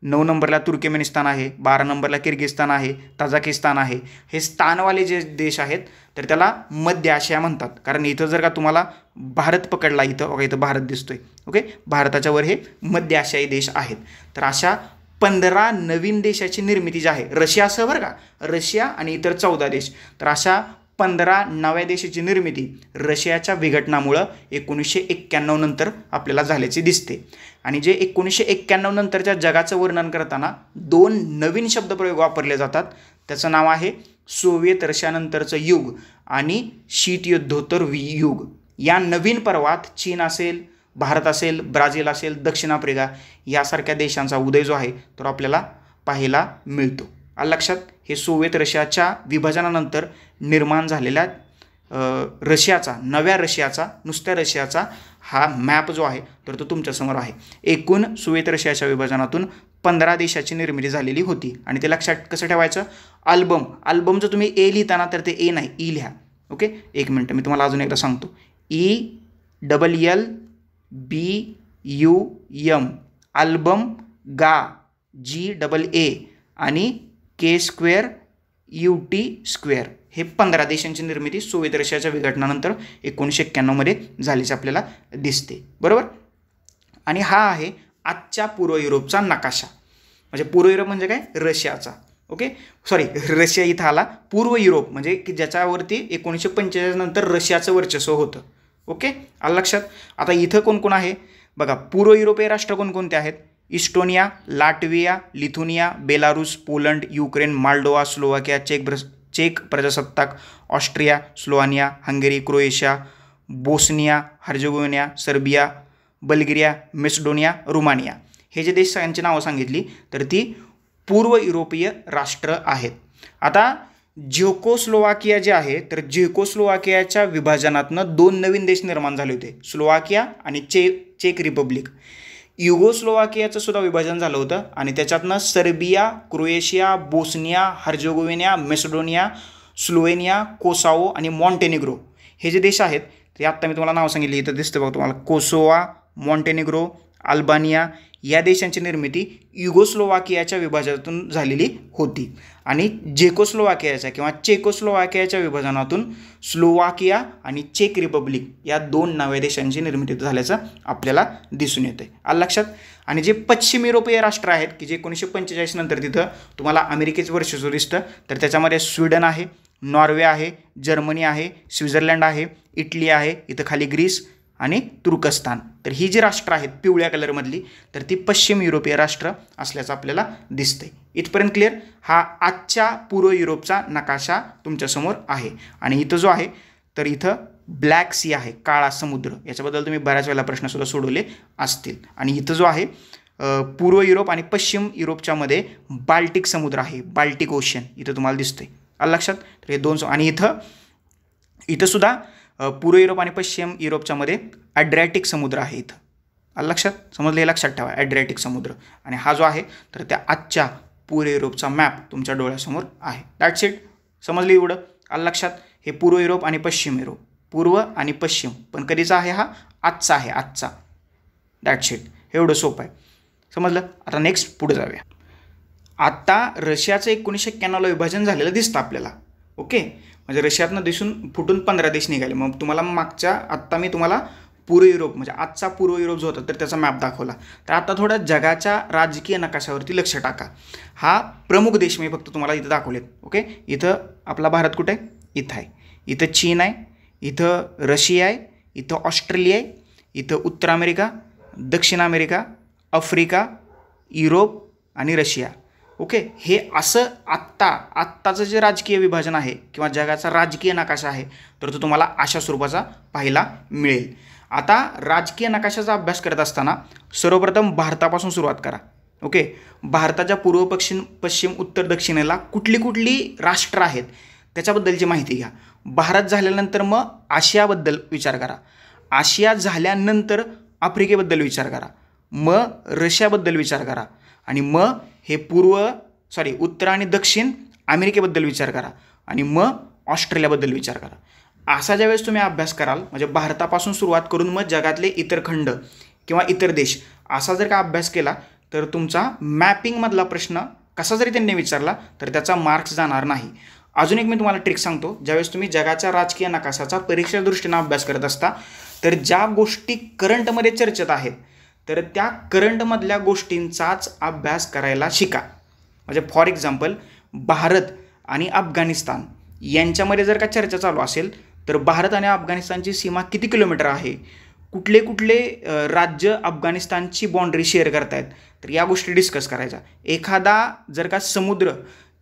9 नंबरला तुर्कमेनिस्तान आहे, 12 नंबरला किर्गिस्तान आहे, ताजिकिस्तान आहे. हे स्थानवाले जे देश आहेत तर त्याला मध्य आशिया म्हणतात. कारण इथं जर का तुम्हाला भारत पकडला, इथं बघा इथं भारत दिसतोय. ओके, भारताच्या वर हे मध्य आशियाई देश आहेत. तर अशा 15 नवीन देशाची निर्मिती जी आहे, रशियासह बरं का, रशिया आणि इतर 14 देश. तर अशा 15 नव्या देशाची निर्मिती रशियाच्या विघटनामुळं 1991 नंतर आपल्याला झाल्याची दिसते. आणि जे 1991 नंतरच्या जगाचं वर्णन करताना 2 नवीन शब्दप्रयोग वापरले जातात. त्याचं नाव आहे सोव्हिएत रशियानंतरचं युग आणि शीतयुद्धोत्तर युग. या नवीन पर्वात चीन असेल, भारत असेल, ब्राझील असेल, दक्षिण आफ्रिका यासारख्या देशांचा उदय जो आहे तो आपल्याला पाहायला मिळतो. लक्षात, हे सोव्हिएत रशियाच्या विभाजनानंतर निर्माण झालेल्या रशियाचा, नव्या रशियाचा, नुसत्या रशियाचा हा मॅप जो आहे तर तो तुमच्यासमोर आहे. एकूण सोव्हिएत रशियाच्या विभाजनातून 15 देशाची निर्मिती झालेली होती. आणि ते लक्षात कसं ठेवायचं, अल्बम जर तुम्ही ए लिहिताना तर ते ए नाही, ई लिहा. ओके, एक मिनटं मी तुम्हाला अजून एकदा सांगतो. ELLBUM अल्बम गा GAA आणि K²UT² हे 15 देशांची निर्मिती सोव्हिएत रशियाच्या विघटनानंतर 1991 मध्ये झाल्याचे आपल्याला दिसते. बरोबर. आणि हा आहे आजच्या पूर्व युरोपचा नकाशा. म्हणजे पूर्व युरोप म्हणजे काय, रशियाचा. ओके, सॉरी, रशिया इथं आला. पूर्व युरोप म्हणजे की ज्याच्यावरती 1945 नंतर रशियाचं वर्चस्व होतं. ओके, आलं लक्षात. आता इथं कोण कोण आहे बघा. पूर्व युरोपीय राष्ट्र कोणकोणते आहेत, Estonia, Latvia, Lithuania, Belarus, Poland, Ukraine, Moldova, Slovakia, चेक प्रजासत्ताक, Austria, Slovenia, Hungary, Croatia, Bosnia, Herzegovina, Serbia, Bulgaria, Macedonia, Romania. हे जे देश यांची नावं सांगितली तर ती पूर्व युरोपीय राष्ट्र आहेत. आता झेकोस्लोवाकिया जे आहे तर झेकोस्लोवाकियाच्या विभाजनातनं 2 नवीन देश निर्माण झाले होते, स्लोवाकिया आणि चेक रिपब्लिक. युगोस्लोवाकियाचं सुद्धा विभाजन झालं होतं आणि त्याच्यातनं Serbia, Croatia, Bosnia, Herzegovina, Macedonia, Slovenia, Kosovo आणि मॉन्टेनिग्रो हे जे देश आहेत ते आत्ता मी तुम्हाला नाव सांगितले, इथं दिसतं बघा तुम्हाला, कोसोवा, मॉन्टेनिग्रो, अल्बानिया या देशांची निर्मिती युगोस्लोवाकियाच्या विभाजनातून झालेली होती. आणि झेकोस्लोवाकियाच्या किंवा चेकोस्लोवाकियाच्या विभाजनातून स्लोवाकिया आणि चेक रिपब्लिक या 2 नव्या देशांची निर्मिती झाल्याचं आपल्याला दिसून येतं. आलं लक्षात. आणि जे पश्चिम युरोपीय राष्ट्र आहेत की जे 1945 नंतर तिथं तुम्हाला अमेरिकेचं वर्चस्व दिसतं तर त्याच्यामध्ये स्वीडन आहे, नॉर्वे आहे, जर्मनी आहे, स्वित्झर्लंड आहे, इटली आहे, इथं खाली ग्रीस आणि तुर्कस्तान. तर ही जी राष्ट्र आहेत पिवळ्या कलरमधली तर ती पश्चिम युरोपीय राष्ट्र असल्याचं आपल्याला दिसतंय. इथपर्यंत क्लिअर. हा आजच्या पूर्व युरोपचा नकाशा तुमच्यासमोर आहे. आणि इथं जो आहे तर इथं ब्लॅक सी आहे, काळा समुद्र. याच्याबद्दल तुम्ही बऱ्याच वेळेला प्रश्नसुद्धा सोडवले असतील. आणि इथं जो आहे पूर्व युरोप आणि पश्चिम युरोपच्या मध्ये बाल्टिक समुद्र आहे, बाल्टिक ओशन इथं तुम्हाला दिसतंय. आलं लक्षात. तर हे 2 आणि इथं सुद्धा पूर्व युरोप आणि पश्चिम युरोपच्या मध्ये ॲड्रियाटिक समुद्र आहे इथं. आलं लक्षात. समजलं, हे लक्षात ठेवा, ॲड्रियाटिक समुद्र. आणि हा जो आहे तर त्या आजच्या पूर्व युरोपचा मॅप तुमच्या डोळ्यासमोर आहे. That's it. समजलं एवढं. आलं लक्षात. हे पूर्व युरोप आणि पश्चिम युरोप, पूर्व आणि पश्चिम, पण कधीचा आहे हा, आजचा आहे, आजचा. That's it. एवढं सोपं आहे. समजलं. आता नेक्स्ट पुढे जाऊया. आता रशियाचं 1991ला विभाजन झालेलं दिसतं आपल्याला. ओके, म्हणजे रशियातनं फुटून 15 देश निघाले. मग तुम्हाला आत्ता मी तुम्हाला पूर्व युरोप म्हणजे आजचा पूर्व युरोप जो होता तर त्याचा मॅप दाखवला. तर आता थोडं जगाच्या राजकीय नकाशावरती लक्ष टाका. हा प्रमुख देश मी फक्त तुम्हाला इथं दाखवलेत. ओके, इथं आपला भारत कुठे आहे? इथं आहे. इथं चीन आहे, इथं रशिया आहे, इथं ऑस्ट्रेलिया आहे, इथं उत्तर अमेरिका, दक्षिण अमेरिका, आफ्रिका, युरोप आणि रशिया. ओके, हे असं आत्ताचं जे राजकीय विभाजन आहे किंवा जगाचा राजकीय नकाशा आहे तर तो तुम्हाला अशा स्वरूपाचा पाहायला मिळेल. आता राजकीय नकाशाचा अभ्यास करत असताना सर्वप्रथम भारतापासून सुरुवात करा. ओके, भारताच्या पूर्व पश्चिम उत्तर दक्षिणेला कुठली राष्ट्र आहेत त्याच्याबद्दलची माहिती घ्या. भारत झाल्यानंतर मग आशियाबद्दल विचार करा. आशिया झाल्यानंतर आफ्रिकेबद्दल विचार करा. मग रशियाबद्दल विचार करा. आणि मग हे उत्तर आणि दक्षिण अमेरिकेबद्दल विचार करा. आणि मग ऑस्ट्रेलियाबद्दल विचार करा. असा ज्यावेळेस तुम्ही अभ्यास कराल म्हणजे भारतापासून सुरुवात करून मग जगातले इतर खंड किंवा इतर देश असा जर का अभ्यास केला तर तुमचा मॅपिंगमधला प्रश्न कसा जरी त्यांनी विचारला तर त्याचा मार्क्स जाणार नाही. अजून एक मी तुम्हाला ट्रिक सांगतो. ज्यावेळेस तुम्ही जगाच्या राजकीय नकाशाचा परीक्षा दृष्टीनं अभ्यास करत असता तर ज्या गोष्टी करंटमध्ये चर्चेत आहेत तर त्या करंटमधल्या गोष्टींचाच अभ्यास करायला शिका. म्हणजे फॉर एक्झाम्पल भारत आणि अफगाणिस्तान यांच्यामध्ये जर का चर्चा चालू असेल तर भारत आणि अफगाणिस्तानची सीमा किती किलोमीटर आहे, कुठले राज्य अफगाणिस्तानची बाँड्री शेअर करतायत तर या गोष्टी डिस्कस करायच्या. एखादा जर का समुद्र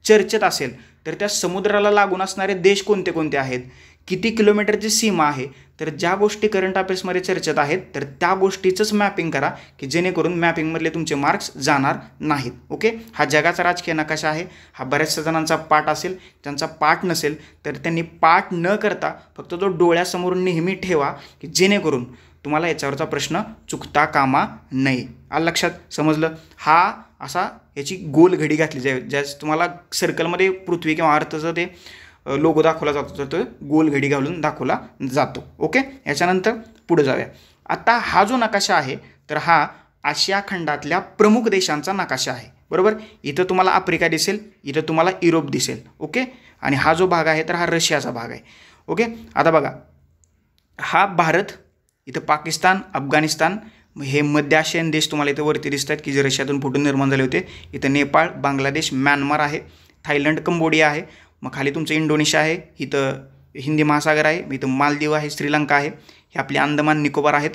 चर्चेत असेल तर त्या समुद्राला लागून असणारे देश कोणते आहेत, किती किलोमीटरची सीमा आहे, तर ज्या गोष्टी करंट अफेअर्समध्ये चर्चेत आहेत तर त्या गोष्टीचंच मॅपिंग करा की जेणेकरून मॅपिंगमधले तुमचे मार्क्स जाणार नाहीत. ओके, हा जगाचा राजकीय नकाशा आहे. हा बऱ्याचशा जणांचा पाठ असेल, त्यांचा पाठ नसेल तर त्यांनी पाठ न करता फक्त तो डोळ्यासमोर नेहमी ठेवा की जेणेकरून तुम्हाला याच्यावरचा प्रश्न चुकता कामा नये. आलं लक्षात? समजलं? हा असा याची गोल घडी घातली ज्यास तुम्हाला सर्कलमध्ये पृथ्वी किंवा अर्थचं ते लोगो दाखवला जातो तर तो गोल घडी घालून दाखवला जातो. ओके, याच्यानंतर पुढे जाऊया. आता हा जो नकाशा आहे तर हा आशिया खंडातल्या प्रमुख देशांचा नकाशा आहे. बरोबर, इथं तुम्हाला आफ्रिका दिसेल, इथं तुम्हाला युरोप दिसेल. ओके, आणि हा जो भाग आहे तर हा रशियाचा भाग आहे. ओके, आता बघा हा भारत, इथं पाकिस्तान, अफगाणिस्तान हे मध्य आशियान देश तुम्हाला इथं वरती दिसत आहेत की जे रशियातून फुटून निर्माण झाले होते. इथं नेपाळ, बांगलादेश, म्यानमार आहे, थायलंड, कंबोडिया आहे. मग खाली तुमचं इंडोनेशिया आहे, इथं हिंदी महासागर आहे, इथं मालदीव आहे, श्रीलंका आहे, हे आपले अंदमान निकोबार आहेत.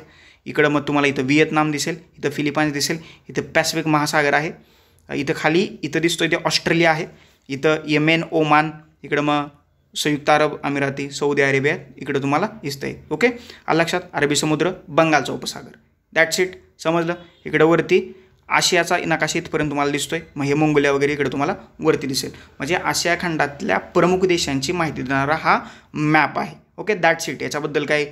इकडं मग तुम्हाला इथं व्हिएतनाम दिसेल, इथं फिलिपाईन्स दिसेल, इथं पॅसिफिक महासागर आहे. इथं खाली इथं दिसतो इथे ऑस्ट्रेलिया आहे, इथं येमेन, ओमान, इकडं मग संयुक्त अरब अमिराती, सौदी अरेबिया इकडं तुम्हाला दिसतं आहे. ओके, आलं लक्षात? अरबी समुद्र, बंगालचा उपसागर. That's it. समजलं? इकडं वरती आशियाचा नकाशा इथपर्यंत तुम्हाला दिसतोय. मग हे मंगोलिया वगैरे इकडे तुम्हाला वरती दिसेल. म्हणजे आशिया खंडातल्या प्रमुख देशांची माहिती देणारा हा मॅप आहे. Okay, that's it. याच्याबद्दल काही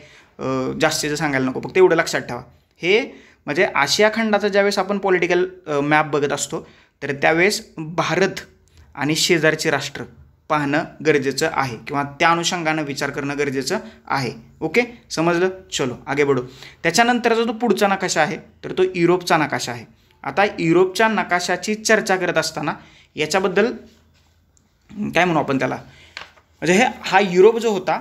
जास्तीचं सांगायला नको, फक्त एवढं लक्षात ठेवा. हे म्हणजे आशिया खंडाचा ज्यावेळेस आपण पॉलिटिकल मॅप बघत असतो तर त्यावेळेस भारत आणि शेजारचे राष्ट्र पाहणं गरजेचं आहे किंवा त्या अनुषंगानं विचार करणं गरजेचं आहे. ओके, समजलं? चलो आगे बढो. त्याच्यानंतरचा जो पुढचा नकाशा आहे तर तो युरोपचा नकाशा आहे. आता युरोपच्या नकाशाची चर्चा करत असताना याच्याबद्दल काय म्हणू आपण त्याला, म्हणजे हा युरोप जो होता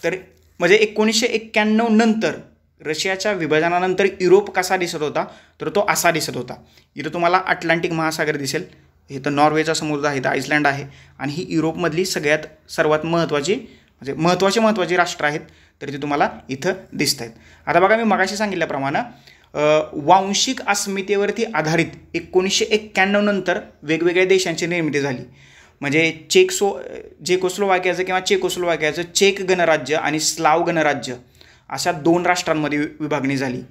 तर म्हणजे 1991 नंतर रशियाच्या विभाजनानंतर युरोप कसा दिसत होता तर तो असा दिसत होता. इथं तुम्हाला अटलांटिक महासागर दिसेल, इथं नॉर्वेचा समुद्र आहे, इथं आईसलँड आहे आणि ही युरोपमधली सर्वात महत्त्वाची राष्ट्र आहेत तर ती तुम्हाला इथं दिसत आहेत. आता बघा मी मगाशी सांगितल्याप्रमाणे वांशिक अस्मितेवरती आधारित 1991 नंतर वेगवेगळ्या देशांची निर्मिती झाली. म्हणजे चेकोस्लोवाकियाचं किंवा चेकोस्लोवाकियाचं चेक गणराज्य आणि स्लाव गणराज्य अशा 2 राष्ट्रांमध्ये विभागणी झाली.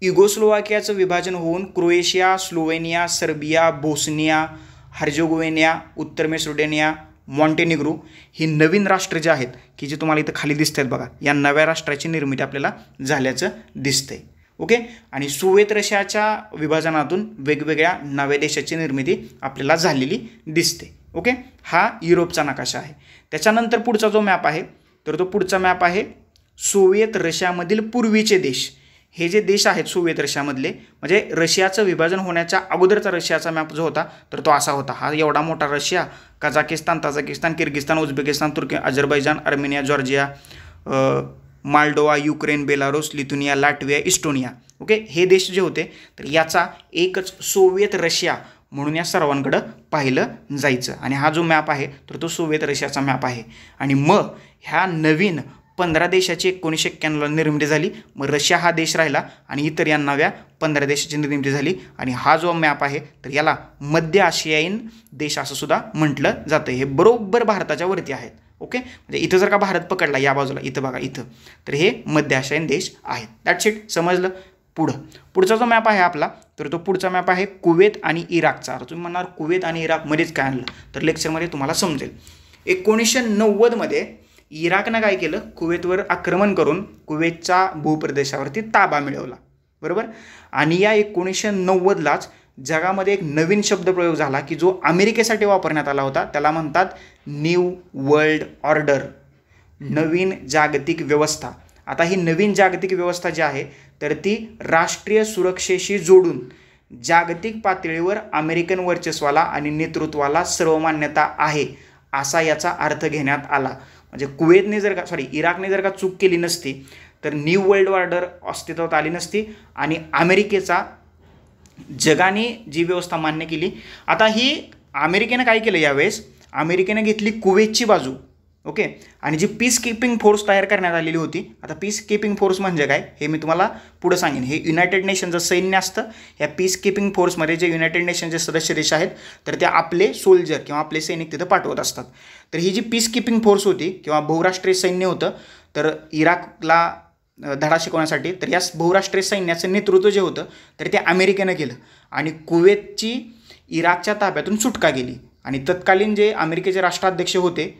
युगोस्लोवाकियाचं विभाजन होऊन क्रोएशिया, स्लोवेनिया, सर्बिया, बोस्निया, हर्जेगोव्हिना, उत्तर मेसिडोनिया, मॉन्टेनिग्रो ही नवीन राष्ट्र जे आहेत की जे तुम्हाला इथं खाली दिसत आहेत बघा, या नव्या राष्ट्राची निर्मिती आपल्याला झाल्याचं दिसतंय. ओके, आणि सोव्हिएत रशियाच्या विभाजनातून वेगवेगळ्या नव्या देशाची निर्मिती आपल्याला झालेली दिसते. ओके, हा युरोपचा नकाशा आहे. त्याच्यानंतर पुढचा जो मॅप आहे तर तो पुढचा मॅप आहे सोव्हिएत रशियामधील पूर्वीचे देश. हे जे देश आहेत सोव्हिएत रशियामधले म्हणजे रशियाचं विभाजन होण्याच्या अगोदरचा रशियाचा मॅप जो होता तर तो असा होता. हा एवढा मोठा Russia, Kazakhstan, Tajikistan, Kyrgyzstan, Uzbekistan, Turkey, Azerbaijan, Armenia, Georgia, Moldova, Ukraine, Belarus, Lithuania, Latvia, Estonia. Okay, हे देश जे होते तर याचा एकच सोव्हिएत रशिया म्हणून या सर्वांकडं पाहिलं जायचं. आणि हा जो मॅप आहे तर तो सोव्हिएत रशियाचा मॅप आहे. आणि मग ह्या नवीन 15 देशाची 1991ला निर्मिती झाली. मग रशिया हा देश राहिला आणि इतर या नव्या 15 देशाची निर्मिती झाली. आणि हा जो मॅप आहे तर याला मध्य आशियायीन देश असं सुद्धा म्हटलं जातं. हे बरोबर भारताच्या वरती आहेत. ओके, म्हणजे इथं जर का भारत पकडला या बाजूला, इथं बघा इथं, तर हे मध्य आशियायीन देश आहेत. दॅट्स इट, समजलं. पुढचा जो मॅप आहे आपला तर तो पुढचा मॅप आहे कुवेत आणि इराकचा. तुम्ही म्हणणार कुवेत आणि इराकमध्येच काय आणलं, तर लेक्चरमध्ये तुम्हाला समजेल. 1990मध्ये इराकनं काय केलं, कुवेतवर आक्रमण करून कुवेतच्या भूप्रदेशावरती ताबा मिळवला. बरोबर. आणि या 1990लाच जगामध्ये एक नवीन शब्दप्रयोग झाला की जो अमेरिकेसाठी वापरण्यात आला होता. त्याला म्हणतात न्यू वर्ल्ड ऑर्डर, नवीन जागतिक व्यवस्था. आता ही नवीन जागतिक व्यवस्था जी आहे तर ती राष्ट्रीय सुरक्षेशी जोडून जागतिक पातळीवर अमेरिकन वर्चस्वाला आणि नेतृत्वाला सर्वमान्यता आहे असा याचा अर्थ घेण्यात आला. म्हणजे कुवेतने जर का इराकने जर का चूक केली नसती तर न्यू वर्ल्ड ऑर्डर अस्तित्वात आली नसती आणि अमेरिकेचा जगाने जी व्यवस्था मान्य केली. आता ही अमेरिकेनं काय केलं, यावेळेस अमेरिकेनं घेतली कुवेतची बाजू. ओके, आणि जी पीस कीपिंग फोर्स तयार करण्यात आलेली होती. आता पीस कीपिंग फोर्स म्हणजे काय हे मी तुम्हाला पुढे सांगेन. हे युनायटेड नेशनचं सैन्य असतं. या पीस कीपिंग फोर्समध्ये जे युनायटेड नेशनचे सदस्य देश आहेत तर ते आपले सोल्जर किंवा आपले सैनिक तिथं पाठवत असतात. तर ही जी पीस कीपिंग फोर्स होती किंवा बहुराष्ट्रीय सैन्य होतं तर इराकला धडा शिकवण्यासाठी, तर या बहुराष्ट्रीय सैन्याचं नेतृत्व जे होतं तर ते अमेरिकेनं केलं. आणि कुवेतची इराकच्या ताब्यातून सुटका केली. आणि तत्कालीन जे अमेरिकेचे राष्ट्राध्यक्ष होते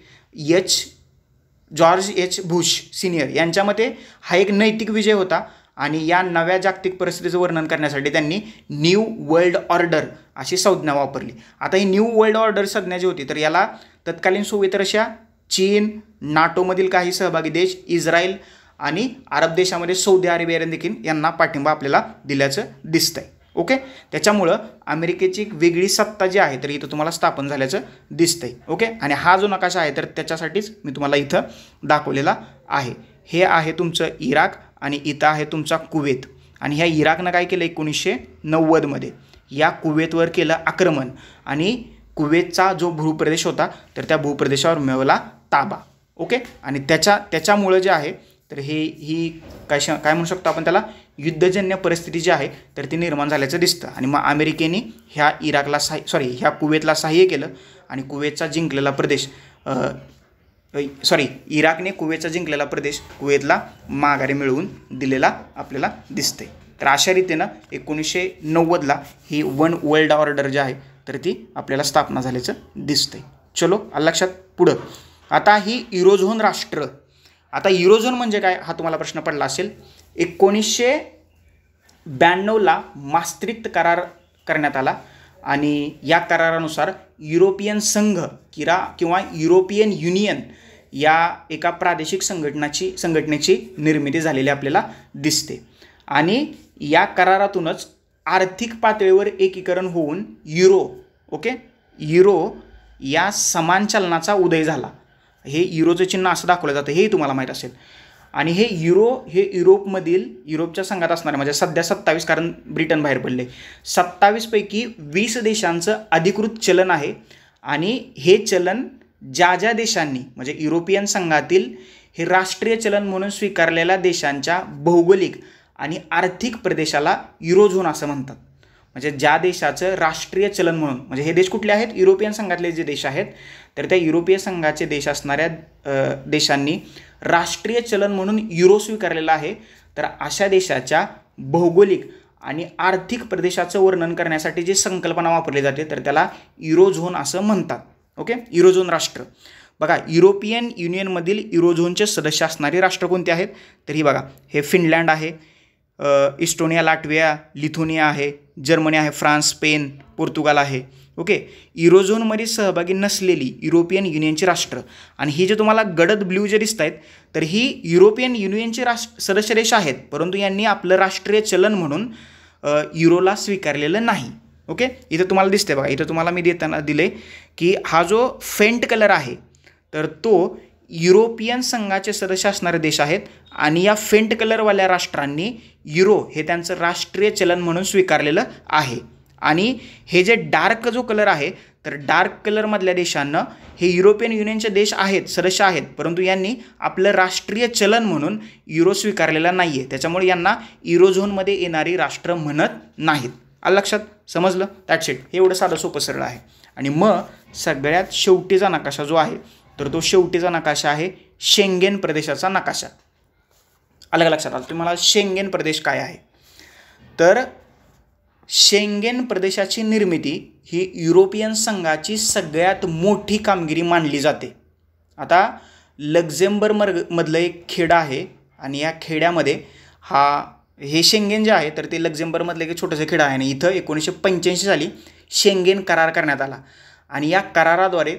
जॉर्ज एच बुश सिनियर, यांच्या मते हा एक नैतिक विजय होता. आणि या नव्या जागतिक परिस्थितीचं वर्णन करण्यासाठी त्यांनी न्यू वर्ल्ड ऑर्डर अशी संज्ञा वापरली. आता ही न्यू वर्ल्ड ऑर्डर संज्ञा जी होती तर याला तत्कालीन सोव्हिएत रशिया, चीन, नाटोमधील काही सहभागी देश, इस्रायल आणि अरब देशामध्ये सौदी अरेबिया देखील यांना पाठिंबा आपल्याला दिल्याचं दिसतंय. ओके, त्याच्यामुळं अमेरिकेची एक वेगळी सत्ता जी आहे तर इथं तुम्हाला स्थापन झाल्याचं दिसतंय. ओके, आणि हा जो नकाशा आहे तर त्याच्यासाठीच मी तुम्हाला इथं दाखवलेला आहे. हे आहे तुमचं इराक आणि इथं आहे तुमचा कुवेत. आणि ह्या इराकनं काय केलं 1990मध्ये या कुवेतवर केलं आक्रमण आणि कुवेतचा जो भूप्रदेश होता तर त्या भूप्रदेशावर मिळवला ताबा. ओके, आणि त्याच्यामुळं जे आहे तर ही काय म्हणू शकतो आपण त्याला, युद्धजन्य परिस्थिती जी आहे तर ती निर्माण झाल्याचं दिसतं. आणि मग अमेरिकेने ह्या कुवेतला सहाय्य केलं आणि कुवेतचा जिंकलेला प्रदेश इराकने कुवेतचा जिंकलेला प्रदेश कुवेतला माघारी मिळवून दिलेला आपल्याला दिसतंय. तर अशा रीतीनं 1990ला ही वन वर्ल्ड ऑर्डर जी आहे तर ती आपल्याला स्थापना झाल्याचं दिसतंय. चलो लक्षात. पुढं आता ही युरोझोन राष्ट्र. आता युरोझोन म्हणजे काय हा तुम्हाला प्रश्न पडला असेल. 1992ला मास्त्रिक्ट करार करण्यात आला आणि या करारानुसार युरोपियन संघ किंवा युरोपियन युनियन या एका प्रादेशिक संघटनेची निर्मिती झालेली आपल्याला दिसते. आणि या करारातूनच आर्थिक पातळीवर एकीकरण होऊन युरो या समान चलनाचा उदय झाला. हे युरोचं चिन्ह असं दाखवलं जातं, हेही तुम्हाला माहीत असेल. आणि हे युरोपच्या संघात असणारे म्हणजे सध्या 27, कारण ब्रिटन बाहेर पडले, 27 पैकी 20 देशांचं अधिकृत चलन आहे. आणि हे चलन ज्या देशांनी म्हणजे युरोपियन संघातील हे राष्ट्रीय चलन म्हणून स्वीकारलेल्या देशांच्या भौगोलिक आणि आर्थिक प्रदेशाला युरोझोन असं म्हणतात. म्हणजे ज्या देशाचं राष्ट्रीय चलन म्हणून, म्हणजे हे देश कुठले आहेत, युरोपियन संघातले जे देश आहेत तर त्या युरोपिय संघाचे देश असणाऱ्या देशांनी राष्ट्रीय चलन म्हणून युरो स्वीकारलेला आहे. तर अशा देशाच्या भौगोलिक आणि आर्थिक प्रदेशाचं वर्णन करण्यासाठी जी संकल्पना वापरली जाते तर त्याला युरोझोन असं म्हणतात. ओके, युरोझोन राष्ट्र. बघा, युरोपियन युनियनमधील युरोझोनचे सदस्य असणारे राष्ट्र कोणते आहेत तर ही बघा, हे फिनलँड आहे, इस्टोनिया, लाटविया, लिथुनिया आहे, जर्मनी आहे, फ्रान्स, स्पेन, पोर्तुगाल आहे. ओके, युरोझोनमध्ये सहभागी नसलेली युरोपियन युनियनची राष्ट्र. आणि ही जे तुम्हाला गडद ब्ल्यू जे दिसत आहेत तर ही युरोपियन युनियनचे सदस्य देश आहेत, परंतु यांनी आपलं राष्ट्रीय चलन म्हणून युरोला स्वीकारलेलं नाही. ओके, इथं तुम्हाला दिसते बघा, इथं तुम्हाला मी दिले की हा जो फेंट कलर आहे तर तो युरोपियन संघाचे सदस्य असणारे देश आहेत आणि या फेंट कलरवाल्या राष्ट्रांनी युरो हे त्यांचं राष्ट्रीय चलन म्हणून स्वीकारलेलं आहे. आणि हे जे डार्क जो कलर आहे तर डार्क कलरमधल्या देशांना हे युरोपियन युनियनचे देश आहेत, सदस्य आहेत, परंतु यांनी आपलं राष्ट्रीय चलन म्हणून युरो स्वीकारलेला नाही आहे. त्याच्यामुळे यांना युरोझोनमध्ये येणारी राष्ट्र म्हणत नाहीत. आलं लक्षात? समजलं? That's it. हे एवढं साधं सोपं सरळ आहे. आणि मग सगळ्यात शेवटीचा नकाशा जो आहे तर तो शेवटीचा नकाशा आहे शेंगेन प्रदेशाचा नकाशा. अलग लक्षात आलं? तुम्हाला शेंगेन प्रदेश काय आहे तर शेंगेन प्रदेशाची निर्मिती ही युरोपियन संघाची सगळ्यात मोठी कामगिरी मानली जाते. आता लक्झेंबर्गमधलं एक खेडं आहे आणि या खेड्यामध्ये हे शेंगेन जे आहे तर ते लक्झेंबर्गमधलं एक छोटंसं खेडं आहे आणि इथं 1985 साली शेंगेन करार करण्यात आला. आणि या कराराद्वारे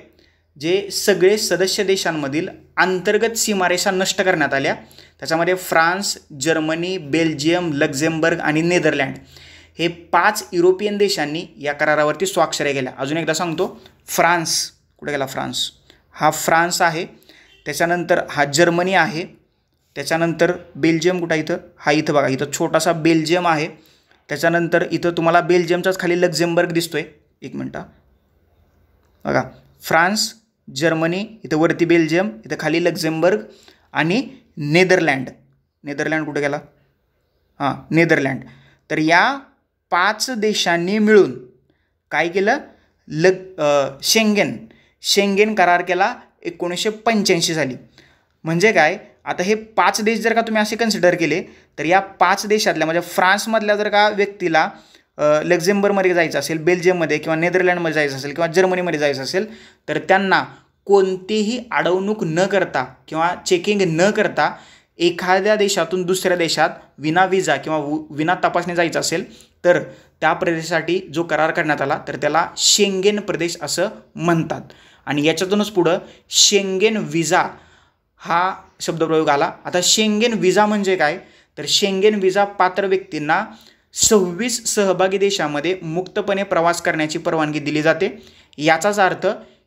जे सगळे सदस्य देशांमधील अंतर्गत सीमारेषा नष्ट करण्यात आल्या. त्याच्यामध्ये फ्रान्स, जर्मनी, बेल्जियम, लक्झेंबर्ग आणि नेदरलँड हे 5 युरोपियन देशांनी या करारावरती स्वाक्षऱ्या केल्या. अजून एकदा सांगतो, फ्रान्स कुठे गेला? फ्रान्स आहे. त्याच्यानंतर हा जर्मनी आहे. त्याच्यानंतर बेल्जियम कुठं? इथं बघा, इथं छोटासा बेल्जियम आहे. त्याच्यानंतर इथं तुम्हाला बेल्जियमचाच खाली लक्झेंबर्ग दिसतोय. एक मिनटं बघा, फ्रान्स, जर्मनी, इथं वरती बेल्जियम, इथं खाली लक्झेंबर्ग आणि नेदरलँड कुठे गेला? नेदरलँड. तर या 5 देशांनी मिळून काय केलं? शेंगेन करार केला 1985 साली. म्हणजे काय? आता हे 5 देश जर का तुम्ही असे कन्सिडर केले तर या 5 देशातल्या म्हणजे फ्रान्समधल्या जर का व्यक्तीला लक्झेंबर्गमध्ये जायचं असेल, बेल्जियममध्ये किंवा नेदरलँडमध्ये जायचं असेल किंवा जर्मनीमध्ये जायचं असेल तर त्यांना कोणतीही अडवणूक न करता किंवा चेकिंग न करता एखाद्या देशातून दुसऱ्या देशात विना विजा किंवा विना तपासणी जायचं असेल तर त्या प्रदेशासाठी जो करार करण्यात आला तर त्याला शेंगेन प्रदेश असं म्हणतात. आणि याच्यातूनच पुढं शेंगेन विजा हा शब्दप्रयोग आला. आता शेंगेन विजा म्हणजे काय तर शेंगेन विजा पात्र व्यक्तींना 26 सहभागी देशामध्ये मुक्तपणे प्रवास करण्याची परवानगी दिली जाते. याचाच अर्थ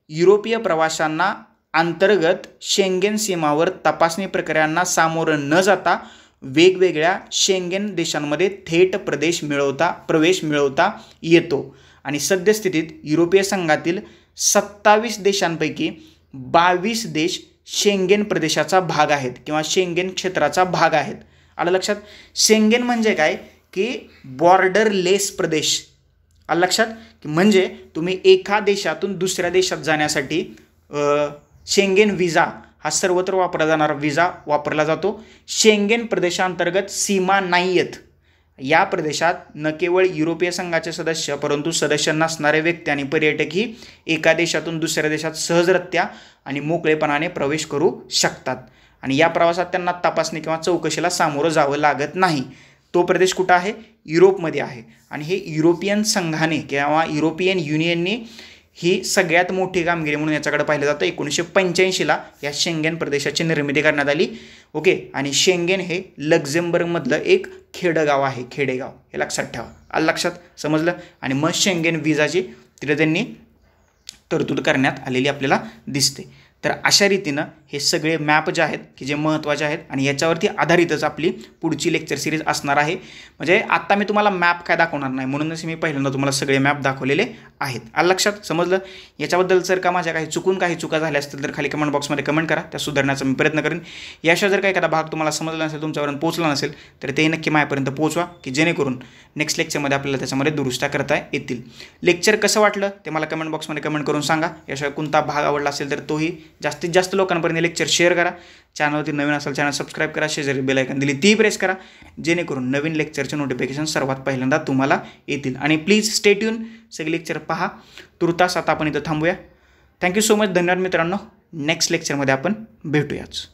युरोपीय प्रवाशांना अंतर्गत शेंगेन सीमावर तपासणी प्रक्रियांना सामोरं न जाता वेगवेगळ्या शेंगेन देशांमध्ये थेट प्रवेश मिळवता येतो. आणि सद्यस्थितीत युरोपीय संघातील 27 देशांपैकी 22 देश शेंगेन प्रदेशाचा भाग आहेत किंवा शेंगेन क्षेत्राचा भाग आहेत. आलं लक्षात? शेंगेन म्हणजे काय की बॉर्डरलेस प्रदेश. आलं लक्षात? की म्हणजे तुम्ही एका देशातून दुसऱ्या देशात जाण्यासाठी शेंगेन विजा हा सर्वत्र वापरला जाणारा विजा वापरला जातो. शेंगेन प्रदेशांतर्गत सीमा नाही आहेत. या प्रदेशात न केवळ युरोपीय संघाचे सदस्य परंतु सदस्य नसणारे व्यक्ती आणि पर्यटकही एका देशातून दुसऱ्या देशात सहजरित्या आणि मोकळेपणाने प्रवेश करू शकतात. आणि या प्रवासात त्यांना तपासणी किंवा चौकशीला सामोरं जावं लागत नाही. तो प्रदेश कुठं आहे? युरोपमध्ये आहे. आणि हे युरोपियन संघाने किंवा युरोपियन युनियनने ही सगळ्यात मोठी कामगिरी म्हणून याच्याकडे पाहिलं जातं. 1985ला या शेंगेन प्रदेशाची निर्मिती करण्यात आली. ओके. आणि शेंगेन हे लक्झेंबर्गमधलं एक खेडेगाव आहे. हे लक्षात ठेवा. आलं लक्षात? समजलं? आणि मग शेंगेन विजाची तिथे त्यांनी तरतूद करण्यात आलेली आपल्याला दिसते. तर अशा रीतीनं हे सगळे मॅप जे आहेत की जे महत्त्वाचे आहेत आणि याच्यावरती आधारितच आपली पुढची लेक्चर सिरीज असणार आहे. म्हणजे आत्ता मी तुम्हाला मॅप काय दाखवणार नाही म्हणूनच मी पहिल्यांदा तुम्हाला सगळे मॅप दाखवलेले आहेत. आलं लक्षात? समजलं? याच्याबद्दल जर का माझ्या काही चुका झाल्या असतील तर खाली कमेंट बॉक्समध्ये कमेंट करा. त्या सुधारण्याचा मी प्रयत्न करेन. याशिवाय जर का एखादा भाग तुम्हाला समजला नसेल, तुमच्यापर्यंत पोहोचला नसेल तर ते नक्की माझ्यापर्यंत पोहोचवा की जेणेकरून नेक्स्ट लेक्चरमध्ये आपल्याला त्याच्यामध्ये दुरुस्त्या करता येतील. लेक्चर कसं वाटलं ते मला कमेंट बॉक्समध्ये कमेंट करून सांगा. याशिवाय कोणता भाग आवडला असेल तर तोही जास्तीत जास्त लोकांपर्यंत लेक्चर शेअर करा. चॅनलवरती नवीन असेल चॅनल सबस्क्राईब करा. शेजारी बेल आयकॉन दिली ती प्रेस करा जेणेकरून नवीन लेक्चरचे नोटिफिकेशन सर्वात पहिल्यांदा तुम्हाला येतील. आणि प्लीज स्टे ट्यून. सगळे लेक्चर पहा. तुर्तास आता आपण इथं थांबूया. Thank you so much. धन्यवाद मित्रांनो. नेक्स्ट लेक्चरमध्ये आपण भेटूयाच.